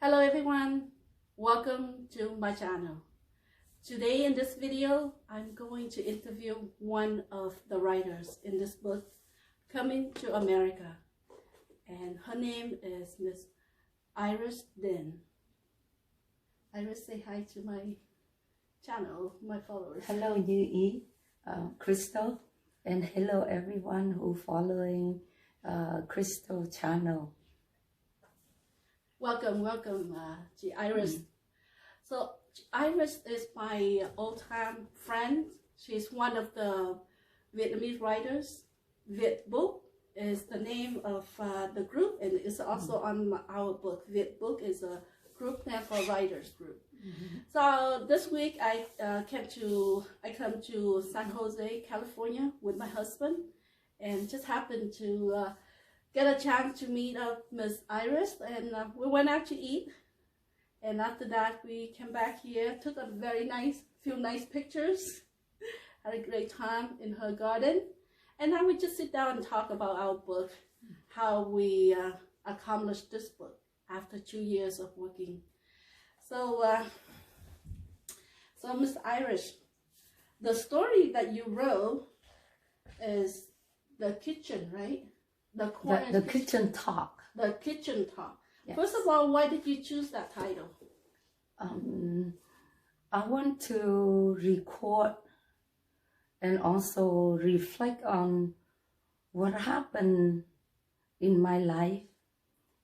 Hello everyone, welcome to my channel. Today in this video, I'm going to interview one of the writers in this book, Coming to America. And her name is Miss Iris Dinh. Iris, say hi to my channel, my followers. Hello Yui, Crystal, and hello everyone who following Crystal channel. Welcome, Iris. So Iris is my old-time friend. She's one of the Vietnamese writers. Vietbao is the name of the group, and it's also on our book. Vietbao is a group name for writers group. So this week I come to San Jose, California with my husband, and just happened to get a chance to meet up Miss Iris, and we went out to eat. And after that, we came back here, took a few nice pictures, had a great time in her garden, and now we just sit down and talk about our book, how we accomplished this book after 2 years of working. So, Miss Iris, the story that you wrote is the kitchen, right? The kitchen talk. The kitchen talk. Yes. First of all, why did you choose that title? I want to record and also reflect on what happened in my life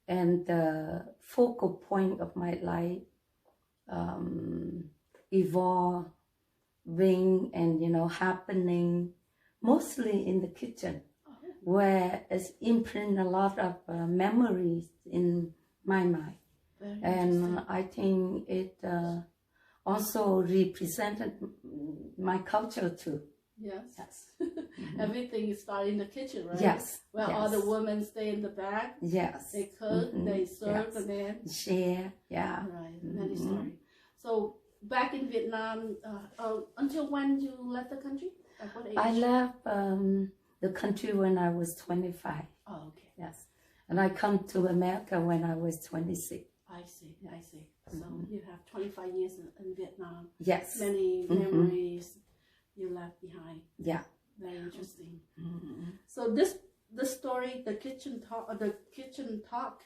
and the focal point of my life evolving and happening mostly in the kitchen, where it's imprint a lot of memories in my mind. And I think it also represented my culture too. Yes. Everything is started in the kitchen, right? Yes. Where all the women stay in the back. Yes. They cook, they serve, and then share. Yeah. Right. Many stories. So back in Vietnam, until when you left the country? At what age? I left the country when I was 25. Oh, okay. Yes. And I come to America when I was 26. I see. So you have 25 years in Vietnam. Yes. Many memories you left behind. Yeah. Very interesting. So the story, the kitchen talk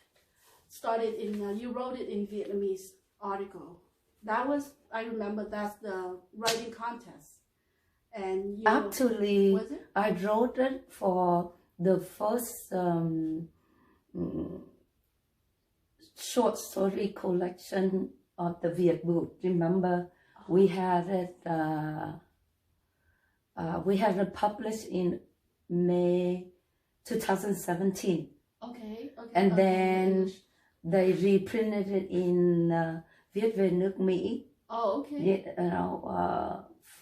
started in, you wrote it in Vietnamese article. That was, I remember, that's the writing contest. And you, actually, was it? I wrote it for the first short story collection of the Vietbao. Remember, we had it published in May 2017. Okay. And then they reprinted it in Viết về nước Mỹ. Oh, okay.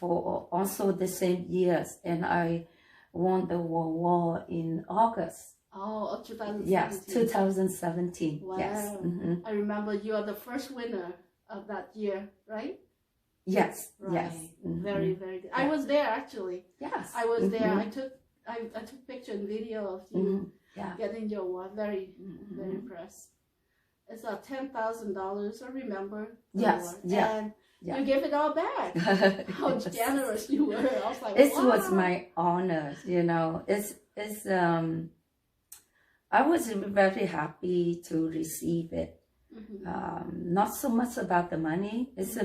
For also the same years, and I won the World War in August. Oh, of 2017. Yes, 2017. Wow. Yes. I remember you are the first winner of that year, right? Yes. Right. Yes. Very, very good. I was there actually. Yes. I was there. I took picture and video of you getting your award. Very impressed. It's $10,000. I remember. Yes. Yeah. And you gave it all back. How generous you were. I was like, it wow. was my honor. I was very happy to receive it. Not so much about the money. It's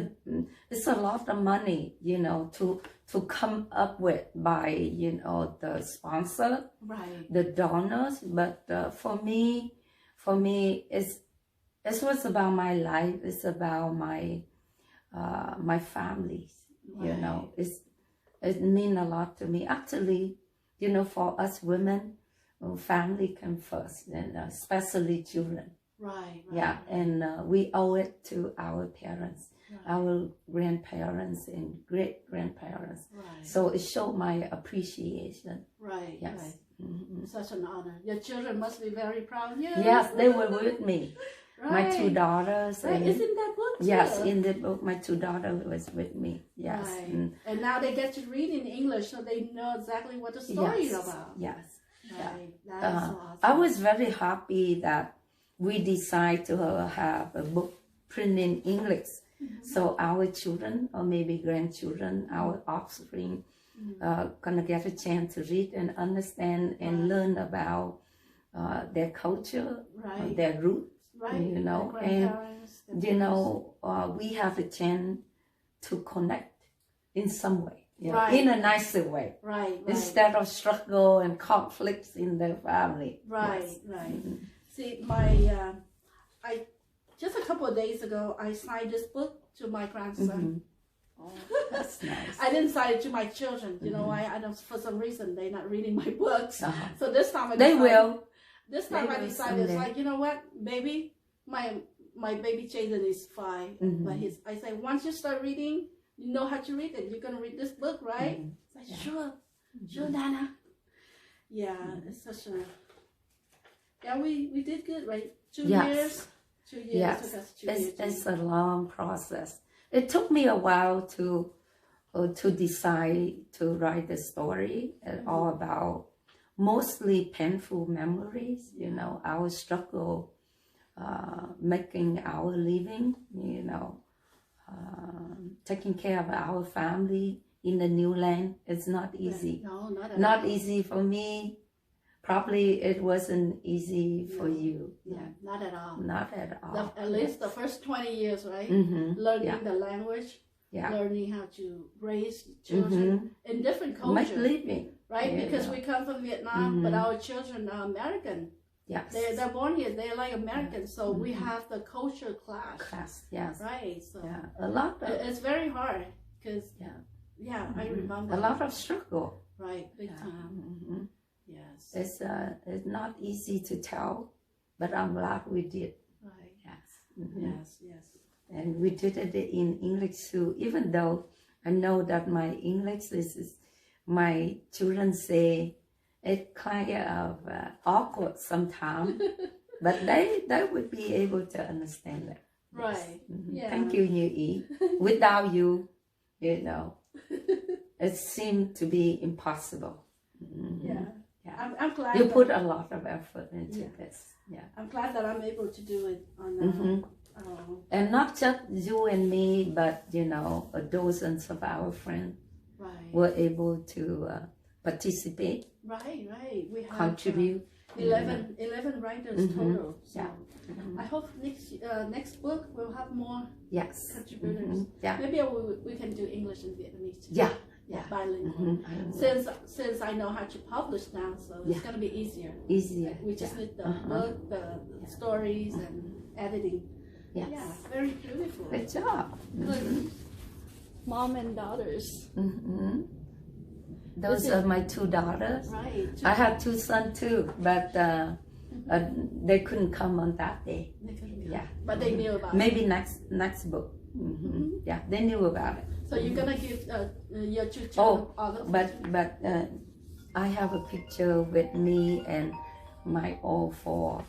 a lot of money, to come up with by the sponsor, right, the donors. But for me, it was about my life. It's about my family. right. It means a lot to me. Actually, for us women, family comes first, and especially children. Right. Yeah, and we owe it to our parents, our grandparents and great grandparents. Right. So it showed my appreciation. Right. Yes. Right. Such an honor. Your children must be very proud of you. Yes, they were with me. Right. My two daughters. Right. And It's in that book too. yes, in the book, my two daughters was with me. Yes. Right. And now they get to read in English, so they know exactly what the story is about. Yes. Right. That is so awesome. I was very happy that we decide to have a book printed in English. So our children, or maybe grandchildren, our offspring, gonna get a chance to read and understand and learn about their culture, their roots, you know, and you know, we have a chance to connect in some way, you know, in a nicer way, instead of struggle and conflicts in the family. See, I just a couple of days ago, I signed this book to my grandson. Oh, that's nice. I didn't sign it to my children. You know, I don't, for some reason they're not reading my books. So this time I decided, This time I decided, it's like, you know what, baby, my baby Jaden is 5, but I say, once you start reading, you know how to read it. You're gonna read this book, right? It's like, sure, Nana. Yeah, it's such a. Yeah, we did good, right? 2 years. 2 years. Yes, took us 2 years. It's a long process. It took me a while to decide to write the story, all about mostly painful memories, you know, our struggle making our living, you know, taking care of our family in the new land. It's not easy. No, not at all. Not easy for me. Probably it wasn't easy for you. Yeah, not at all. Not at all. At least the first 20 years, right? Learning the language, learning how to raise children in different cultures. Make living. Right? Because we come from Vietnam, but our children are American. Yes. They're born here. They're like Americans. So we have the culture clash. Yes. Right. So a lot of, it's very hard because, I remember. A lot of struggle. Right. Big time. Yes. It's not easy to tell, but I'm glad we did. Right. Yes. Yes. And we did it in English too, even though I know that my English is my children say it kind of awkward sometimes, but they would be able to understand it. Right. Yeah. Thank you, Như. Without you, you know, it seemed to be impossible. Yeah. I'm glad you put a lot of effort into this. Yeah. I'm glad that I'm able to do it on and not just you and me, but you know, dozens of our friends were able to participate. Right. We have contribute. 11 writers total. So I hope next book we'll have more contributors. Maybe we can do English and Vietnamese too. Bilingual. Since I know how to publish now, so it's gonna be easier. We just need the book, the stories, and editing. Yeah, very beautiful. Good job. Good. Mom and daughters. Those are my 2 daughters. Right. I have 2 sons too, but they couldn't come on that day. But they knew about maybe next book. Yeah, they knew about it. So you're gonna give your 2 children all of but I have a picture with me and my all 4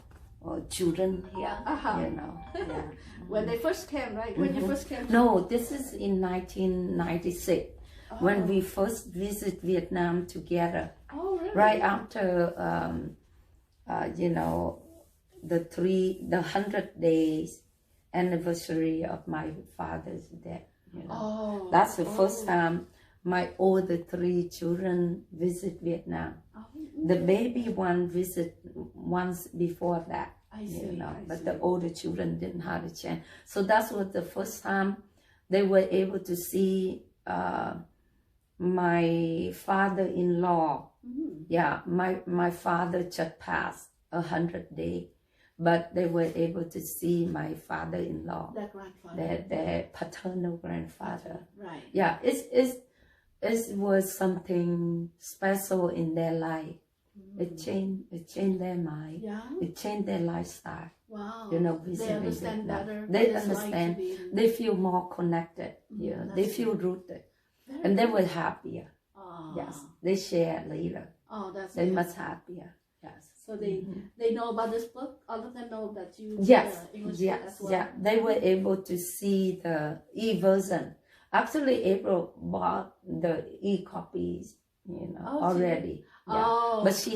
children here. You know, when they first came, right? When you first came. No, this is in 1996 when we first visit Vietnam together. Oh, really? Right after you know, the 100 days anniversary of my father's death. You know, that's the first time my older 3 children visit Vietnam. The baby one visit once before that. You know, but the older children didn't have a chance. So that was the first time they were able to see my father-in-law. Yeah, my father just passed 100 days. But they were able to see my father-in-law, their grandfather, their paternal grandfather. Right. Yeah, it was something special in their life. It changed their mind. Yeah. It changed their lifestyle. Wow. You know, they understand better. They understand. They feel more connected. Yeah. They feel rooted, and they were happier. Yes. They share later. They much happier. Yes. So they know about this book. All of them know that you English book as well. Yeah. They were able to see the e-version. Actually, April bought the e-copies, you know, already. Yeah. But she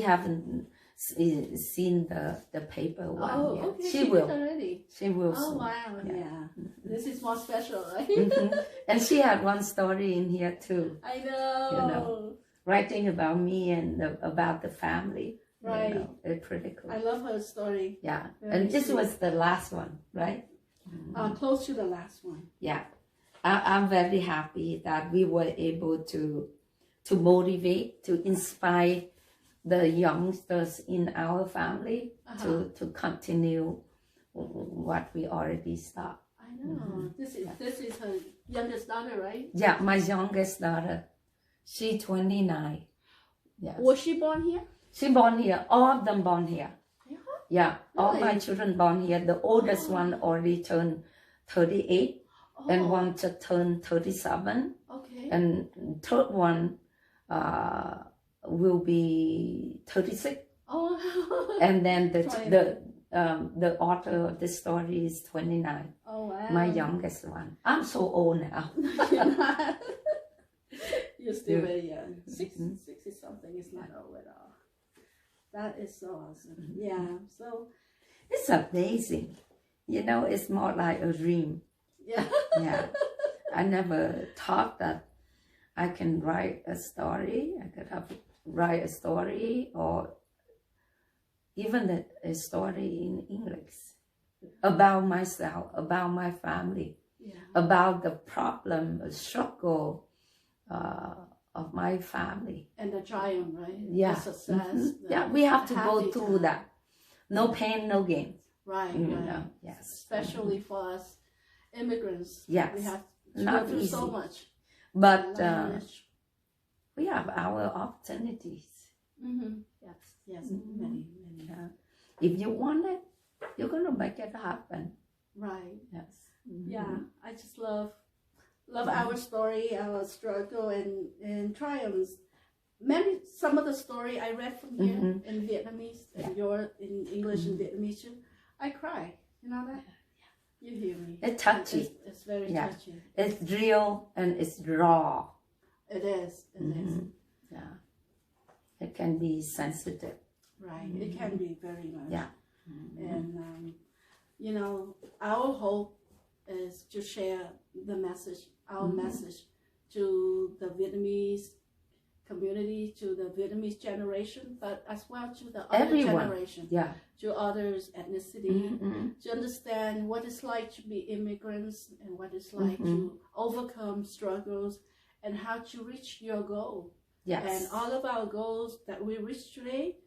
seen the paper one. Oh, yet. okay. She will. Already. She will. Oh soon. wow! Yeah. This is more special, right? And she had one story in here too. I know. You know, writing about me and about the family. Right. You know, it's pretty cool. I love her story. Yeah. Very And this sweet. was the last one, right? Close to the last one. Yeah. I'm very happy that we were able to motivate, to inspire the youngsters in our family to continue what we already started. I know. This is her youngest daughter, right? Yeah, my youngest daughter, she's 29. Yes. Was she born here? She born here. All of them born here. Yeah. Yeah, all my Really? children born here. The oldest one already turned 38, and one just turned 37, Okay. and third one will be 36. Oh. And then Twenty-nine. the author of the story is 29. Oh wow. My youngest one. I'm so old now. You're still very young. 60 something is not old at all. That is so awesome. Yeah. So It's amazing. You know, it's more like a dream. yeah. Yeah. I never thought that I can write a story. I could write a story, or even a story in English about myself, about my family, about the problem, the struggle of my family. And the triumph, right? Yeah. The success. Yeah, we have to go happy through time. that. No pain, no gain. Right, You right. know, yes. Especially for us immigrants. Yes. We have to Not go through so easy. much. But Language. we have our opportunities. Yes, yes, many. Yeah. If you want it, you're going to make it happen. Right. Yes. Yeah, I just love our story, our struggle and triumphs. Some of the story I read from here in Vietnamese and your in English and Vietnamese too, I cry. You know that? You hear me. It's touchy. It's very Yeah. touchy. It's real and it's raw. It is. It is. Yeah. It can be sensitive. Right. It can be very much. Yeah. And you know, our hope is to share the message, our message, to the Vietnamese community, to the Vietnamese generation, but as well to the other Everyone. generation, Yeah. to others' ethnicity, to understand what it's like to be immigrants and what it's like to overcome struggles and how to reach your goal. Yes. And all of our goals that we reach today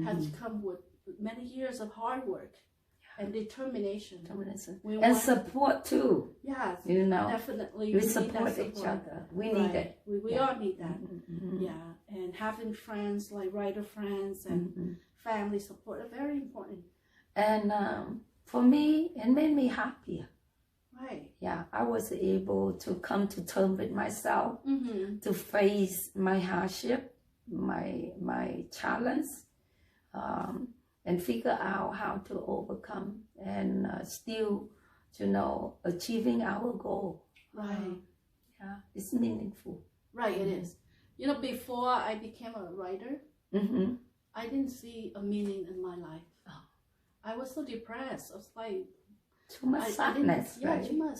has come with many years of hard work and determination. We And want- support too. Yes, You know, definitely. we need that support each support. other. We Right. need it. We all need that. Yeah, and having friends like writer friends and family support are very important. And for me, it made me happier. Right. Yeah, I was able to come to terms with myself, to face my hardship, my challenge, and figure out how to overcome and still, you know, achieving our goal. Right. Yeah, it's meaningful. Right, it is. You know, before I became a writer, I didn't see a meaning in my life. I was so depressed. I was like, Too much sadness, yeah, right? too much.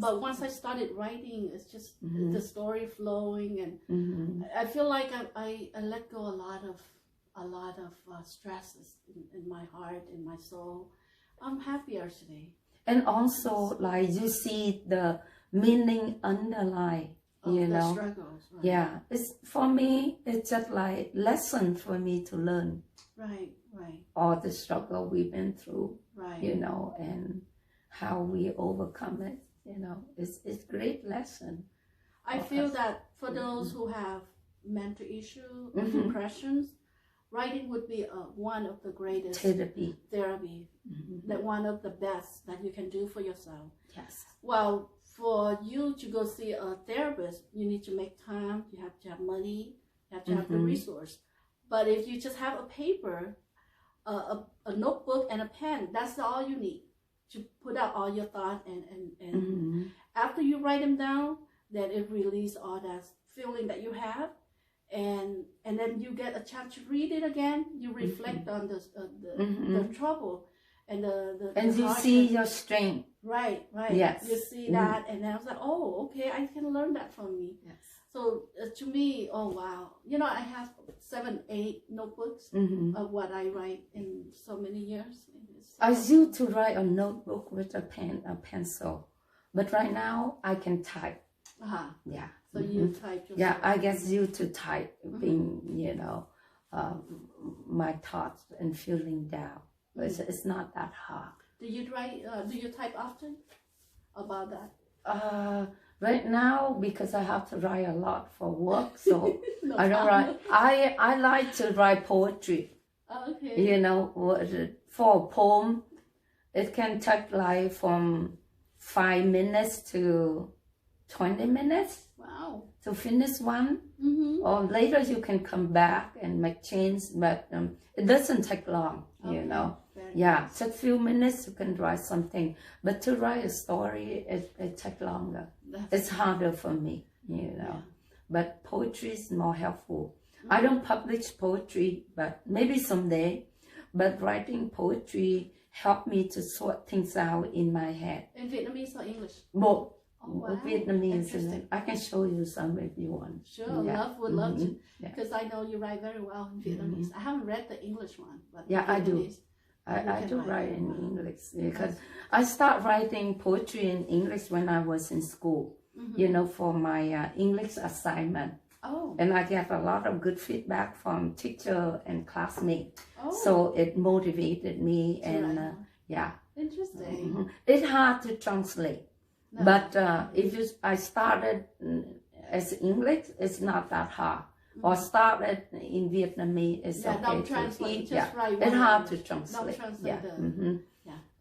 But once I started writing, it's just the story flowing, and I feel like I let go a lot of stresses in my heart, in my soul. I'm happier today. And also, like, you see the meaning underlying, you The know. struggles. Right? Yeah, it's for me. It's just like lesson for me to learn Right. Right. all the struggle we've been through, Right. you know, and how we overcome it. You know, it's great lesson. I feel that for those who have mental issues or depressions, writing would be one of the greatest Therapy. that one of the best that you can do for yourself. Yes. Well, for you to go see a therapist, you need to make time, you have to have money, you have to have the resource. But if you just have a paper, a notebook and a pen, that's all you need to put out all your thoughts, and after you write them down, then it releases all that feeling that you have, and then you get a chance to read it again. You reflect on the trouble and and you see your strength. Right. Yes. You see that, and then I was like, oh, okay, I can learn that from me. Yes. So to me, oh wow, I have 7-8 notebooks of what I write in so many years. I used to write a notebook with a pen, a pencil, but right now I can type. Yeah. So you type yourself. Yeah, I get used to type, being, my thoughts and feeling down. But it's not that hard. Do you write? Do you type often about that? Right now, because I have to write a lot for work, so No I don't time. write. I like to write poetry. Okay. For a poem, it can take like from 5 minutes to 20 minutes. Wow. To finish one, or later you can come back and make change, but it doesn't take long, Very Yeah, nice. just a few minutes you can write something, but to write a story, it takes longer. It's harder for me, But poetry is more helpful. I don't publish poetry, but maybe someday. But writing poetry helped me to sort things out in my head. In Vietnamese or English? Both. Oh, wow. Vietnamese, and I can show you some if you want. Sure, would love to, because I know you write very well in Vietnamese. I haven't read the English one, but I do. I do write in English because I start writing poetry in English when I was in school. For my English assignment. Oh. And I get a lot of good feedback from teacher and classmates. Oh. So it motivated me, and Interesting. It's hard to translate. No. But I started as English, it's not that hard. Or started in Vietnamese, it's okay. Don't translate. Just write. It's hard to translate. Don't translate.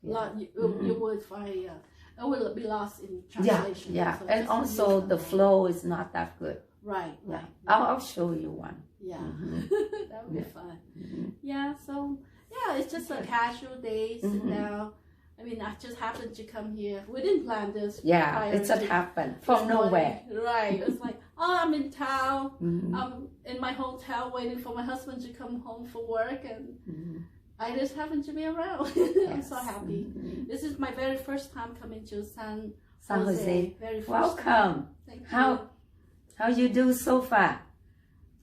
You would find it will be lost in translation. So and also the flow is not that good. Right. I'll show you one. Yeah, that would be fun. Yeah. So it's just a casual day. Sit down. I mean, I just happened to come here. We didn't plan this. Yeah, it just happened from nowhere. Right. It's like, I'm in town. I'm in my hotel waiting for my husband to come home from work, and I just happened to be around. I'm so happy. This is my very first time coming to San Jose. Very first Welcome. Time. Thank you. How you do so far?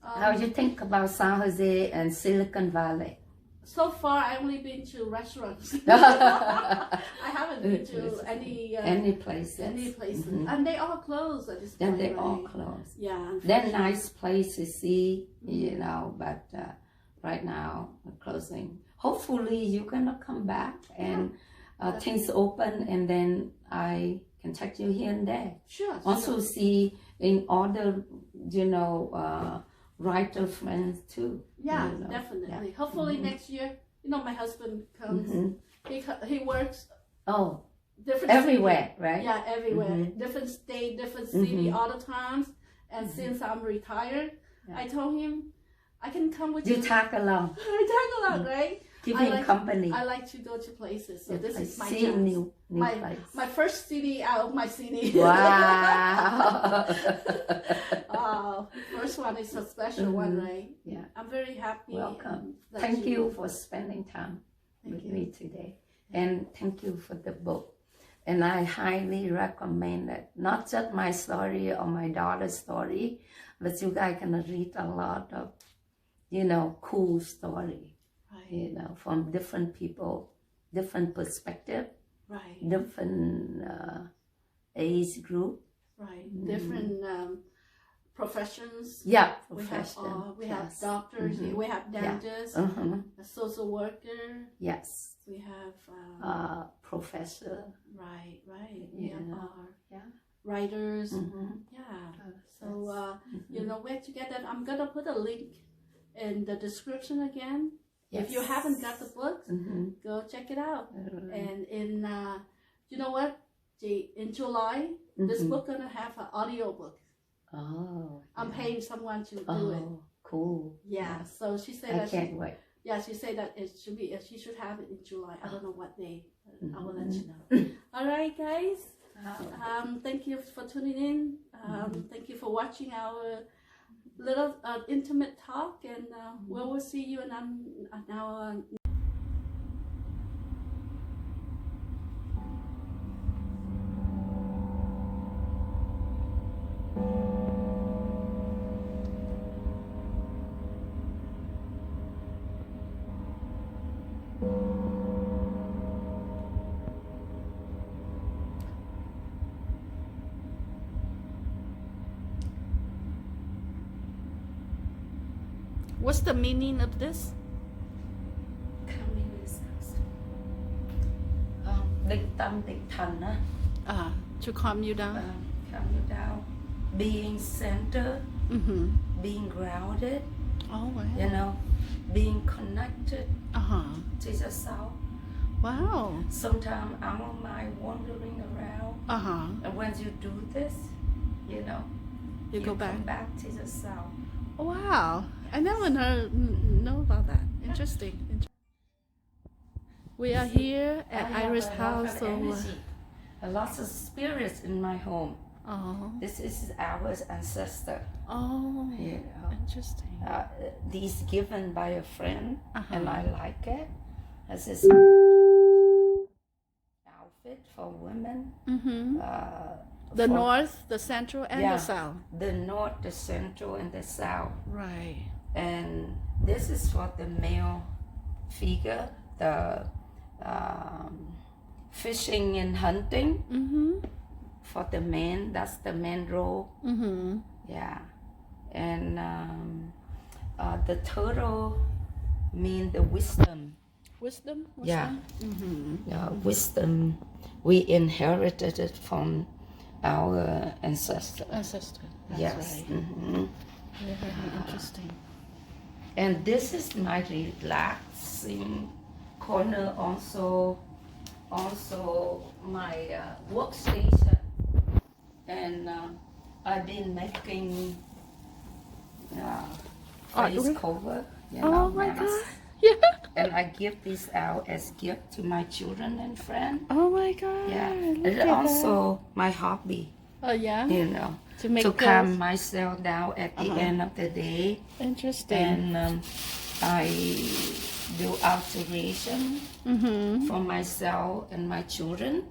How you think about San Jose and Silicon Valley? So far, I've only been to restaurants. I haven't been to any places. And they all closed at this point. And they all closed. Yeah. They're nice places to see, but right now they're closing. Hopefully you're gonna come back and things open, and then I can take you here and there. Sure. Also see in other, writer friends too. Yeah, definitely. Yeah. Hopefully next year, my husband comes. He works. Oh, different everywhere, city. Right? Yeah, everywhere. Different state, different city, all the times. And since I'm retired, I told him I can come with you. You tag along. I tag along, right? Keep him company. I like to go to places, so this is my chance. New place. My first city out of my city. Wow. First one is a special one, right? Yeah. I'm very happy. Welcome. Thank you for spending time with me today. And thank you for the book. And I highly recommend it. Not just my story or my daughter's story, but you guys can read a lot of, cool story. Right. From different people, different perspective, right? Different age group, right? Different professions. Yeah, profession. We have doctors. We have dentists. A social worker. Yes. We have professor. Right. We have writers. Yeah. So where to get that? I'm gonna put a link in the description again. Yes. If you haven't got the book, go check it out. And in in July, this book gonna have an audio book. Oh, I'm paying someone to do it. Cool. Yeah. So she said I can't wait. Yeah, she said that it should be. She should have it in July. I don't know what day. I will let you know. All right, guys. Thank you for tuning in. Thank you for watching our little intimate talk, and we'll see you in our What's the meaning of this? Định tâm, định thần á. To calm you down. Calm you down. Being centered, being grounded, Wow. you know, being connected to yourself. Wow. Sometimes our mind wandering around, and when you do this, you know, You go come back. back to yourself. Wow. I never know about that. Interesting. We are here at Iris' house. A lot of spirits in my home. Oh. This is our ancestor. Oh. You know. Interesting. These given by a friend, and I like it. As this outfit for women. The north, the central, and the south. The north, the central, and the south. Right. And this is for the male figure, the fishing and hunting. For the men, that's the man role. Yeah. And the turtle means the wisdom. Wisdom? Yeah. Wisdom. We inherited it from our ancestors. That's Yes. right. Very interesting. And this is my relaxing corner, also my workstation. And I've been making face cover, you know, Oh my mask. God. Yeah. And I give this out as gift to my children and friends. Oh my God. Yeah, Look it's at also my hobby. Oh yeah. You know, To make calm myself down at the end of the day. Interesting. And I do alteration for myself and my children.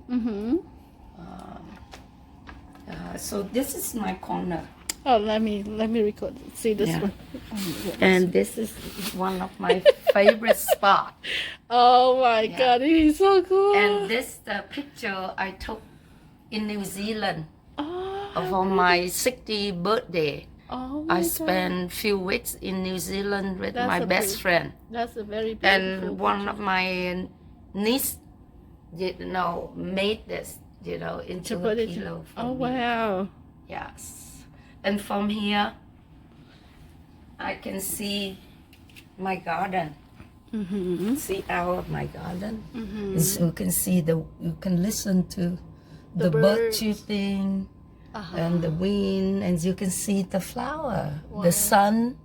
So this is my corner. Oh, let me record. See this one. And this is one of my favorite spots. Oh my God, he's so cool. And this the picture I took in New Zealand Oh, for my 60th birthday. oh my I God. spent few weeks in New Zealand with That's my a best friend. That's a very beautiful. And one of my niece, made this, into a pillow for Oh me. wow. Yes. And from here, I can see my garden. See out of my garden. So you can see you can listen to the bird birds. chirping and the wind, and you can see the flower, the sun,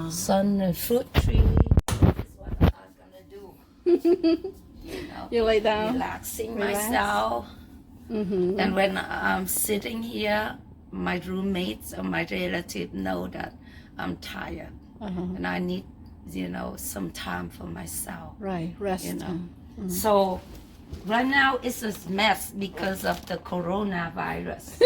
sun and fruit tree. This is what I'm gonna do. You lay down. Relaxing myself. And when I'm sitting here, my roommates or my relatives know that I'm tired and I need, some time for myself. Right. Rest. So right now it's a mess because of the coronavirus.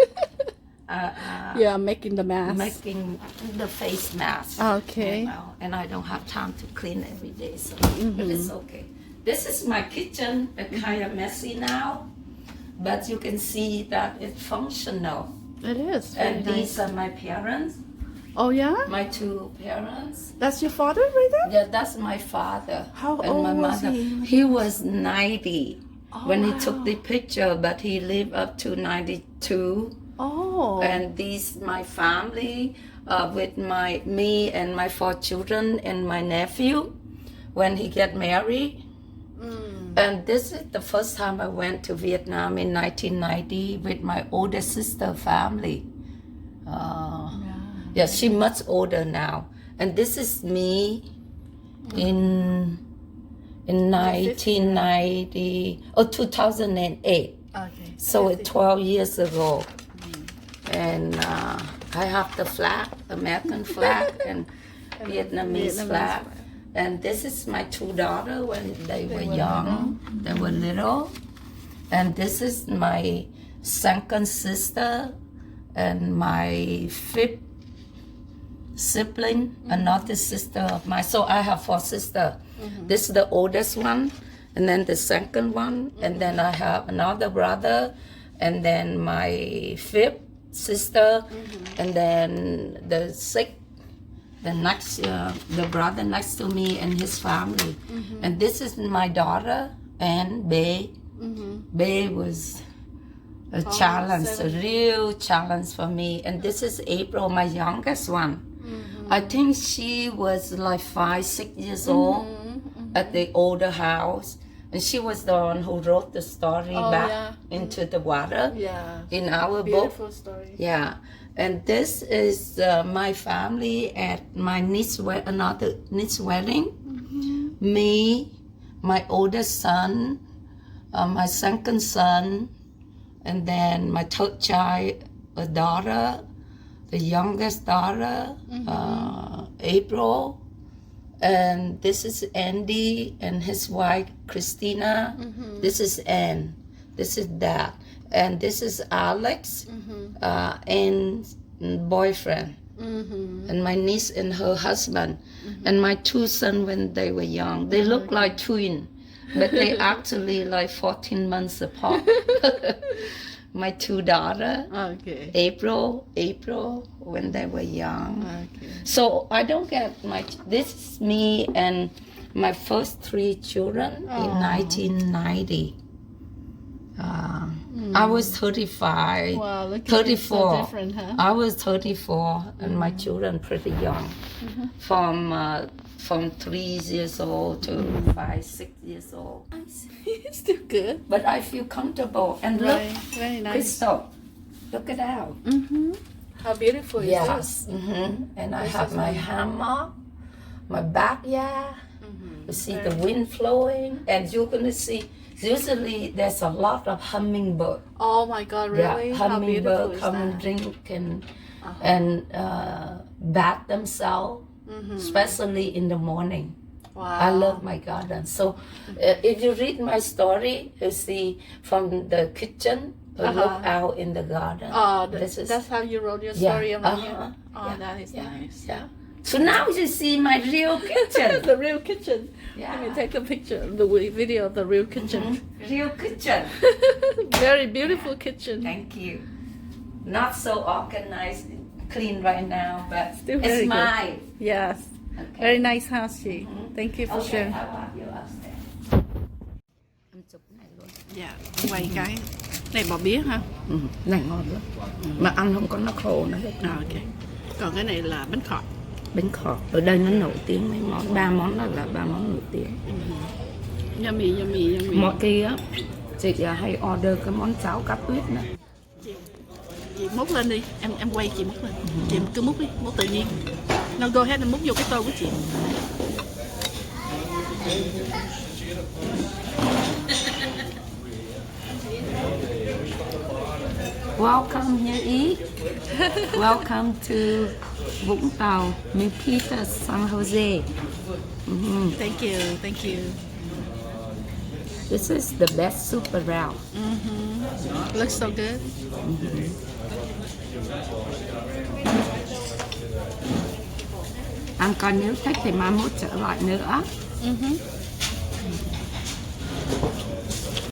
Yeah, making the mask. Making the face mask. Okay. And I don't have time to clean every day, so but it's okay. This is my kitchen, kind of messy now, but you can see that it's functional. It is. And very these nice. are my parents, Oh yeah. my two parents. That's your father right there. Yeah, that's my father. How and old my was mother. he? He was 90 when he took wow. the picture, but he lived up to 92. Oh. And these my family with me and my 4 children and my nephew when he get married. And this is the first time I went to Vietnam in 1990 with my older sister family. Yeah, she's much older now. And this is me in 1990 or 2008. Okay. So it's 12 years ago. And I have the flag, American flag and Vietnamese flag. And this is my two daughters when they were young. They were little. And this is my second sister and my fifth sibling, another sister of mine. So I have 4 sisters. This is the oldest one, and then the second one, and then I have another brother, and then my 5th sister, and then the 6th, the next, the brother next to me and his family. And this is my daughter, and Bae. Bae was a challenge, a real challenge for me. And this is April, my youngest one. I think she was like 5, 6 years old at the older house. And she was the one who wrote the story back into the water in our Beautiful book. story. Yeah. And this is my family at my niece, another niece wedding. Me, my oldest son, my second son, and then my third child, a daughter, the youngest daughter, April, and this is Andy and his wife, Christina. This is Anne. This is Dad. And this is Alex, and boyfriend. And my niece and her husband. And my 2 sons when they were young. They look like twins, but they actually like 14 months apart. My 2 daughters, April, when they were young. So I don't get much. This is me and my first 3 children in 1990. I was 35, Wow, look at 34. So different, huh? I was 34, and my children pretty young, from 3 years old to 5, 6 years old. Still good. But I feel comfortable. And look, Very nice. Crystal, look it out. How beautiful is this? And I have my hammock, my backyard. You see the wind flowing, and you're gonna see. Usually there's a lot of hummingbird. Oh my God, really? Yeah, How beautiful hummingbird is come that? and drink and bat themselves, especially in the morning. Wow. I love my garden. So if you read my story, you see from the kitchen, you look out in the garden. Oh, that's how you wrote your story around here? Oh, that is nice. Yeah. So now you see my real kitchen. The real kitchen. Yeah. Let me take a picture of the video of the real kitchen. Real kitchen. Very beautiful kitchen. Thank you. Not so organized, clean right now, but Still very it's good. mine. Yes. Okay. Very nice house, Chi. Thank you for Okay, sharing. I'll have you upstairs. Em chụp cái này luôn. Dạ, quay cái. Này bò bía hả? Này ngon lắm. Mà ăn không có nó khô nữa. Ok. Còn cái này là bánh khọt. Bánh khọt. Ở đây nó nổi tiếng mấy món. 3 món đó là 3 món nổi tiếng. Yummy. Mọi khi á, chị hay order cái món cháo cá tuyết nữa. Chị múc lên đi, em quay chị múc lên. Chị cứ múc đi, múc tự nhiên. Now go ahead and múc vô cái tô của chị. Welcome here, eat. Welcome to Vũng Tàu, St. Peter, San Jose. Thank you. This is the best soup around. Looks so good. Anh còn nếu thích thì mai mốt trở lại nữa.